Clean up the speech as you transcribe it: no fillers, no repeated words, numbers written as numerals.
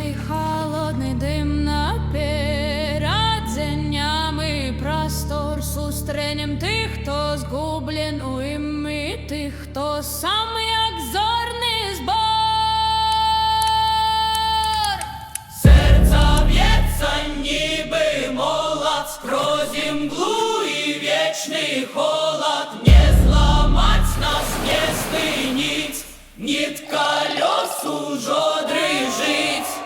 Ночами холодный дым наперед днями простор сустренем тих, хто згублен у ім'ї, тих, хто сам як зорний збор. Сердце бьется, ніби молот, сквозь мглу и вечный холод. Не зламать нас, не спинить, нит колес уже дрыжить.